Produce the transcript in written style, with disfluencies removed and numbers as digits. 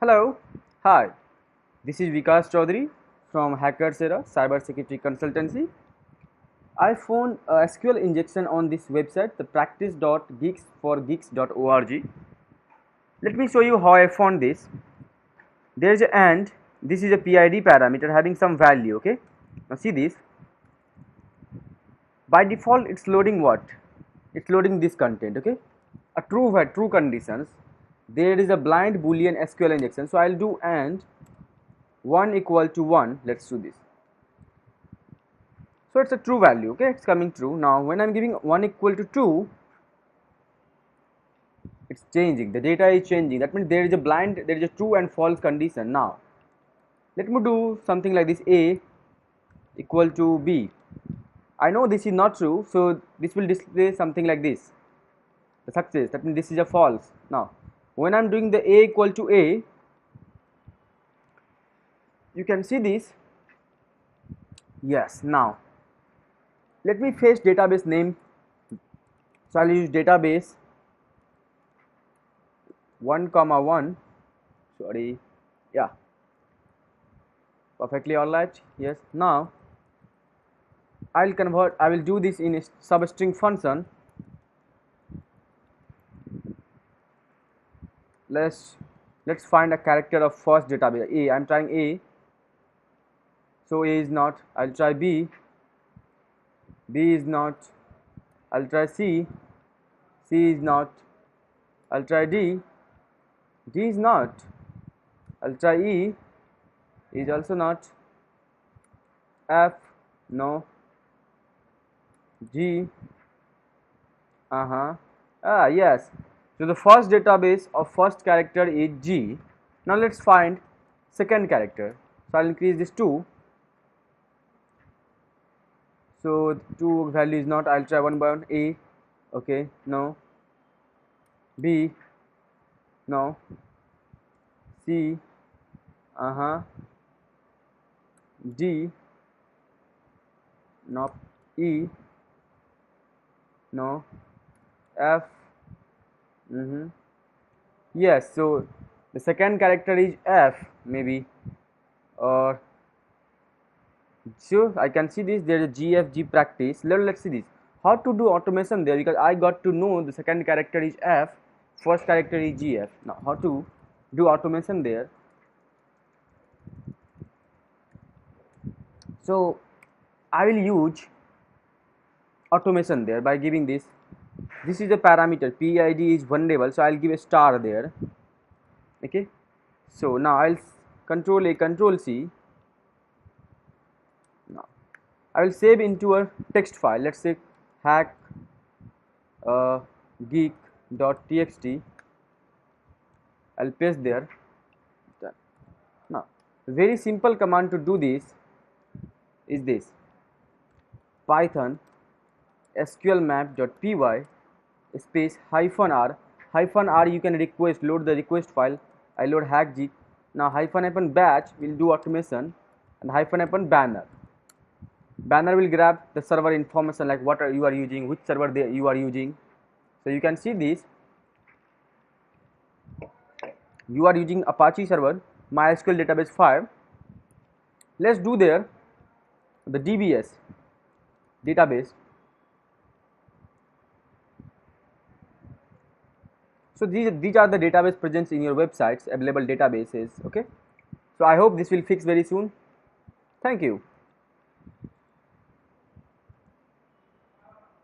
Hello, hi, this is Vikas Chaudhary from Hackers Era Cybersecurity Consultancy. I found a SQL injection on this website, the practice.geeks4geeks.org. Let me show you how I found this. There is a and this is a PID parameter having some value. Okay, now see this. By default, it's loading what? It's loading this content. Okay, a true conditions. There is a blind boolean SQL injection. So I'll do and 1 equal to 1. Let's do this. So it's a true value. Okay, it's coming true. Now when I'm giving 1 equal to 2, it's changing, the data is changing. That means there is a true and false condition. Now let me do something like this: a equal to b. I know this is not true, so this will display something like this, the success. That means this is a false. Now when I'm doing the a equal to a, you can see this. Yes. Now let me fetch database name. So I'll use database 1, sorry, yeah, perfectly alright. Yes. Now I will do this in a substring function. Let's find a character of first database. A, I'm trying A, so A is not. I'll try B is not. I'll try C is not. I'll try D is not. I'll try E is also not. F, no. G, yes. So the first database of first character is G. Now let's find second character. So I'll increase this 2. So 2 value is not. I'll try one by one. A, okay, no. B, no. C, D, no. E, no. F, yes. So the second character is F, maybe, or so I can see this. There is a GFG practice. Let's see this. How to do automation there, because I got to know the second character is F, first character is GF. Now how to do automation there? So I will use automation there by giving this. This is a parameter. PID is vulnerable, so I'll give a star there. Okay. So now I'll control A, control C. Now I will save into a text file. Let's say hack geek.txt. I'll paste there. Done. Now very simple command to do this is this: Python sqlmap.py space -r. You can load the request file. I load hack geek. Now -batch will do automation, and -banner will grab the server information, like what you are using, which server you are using. So you can see this. You are using Apache server, MySQL database 5. Let's do there the DBS database. So these are the database presents in your websites, available databases. Okay. So I hope this will fix very soon. Thank you.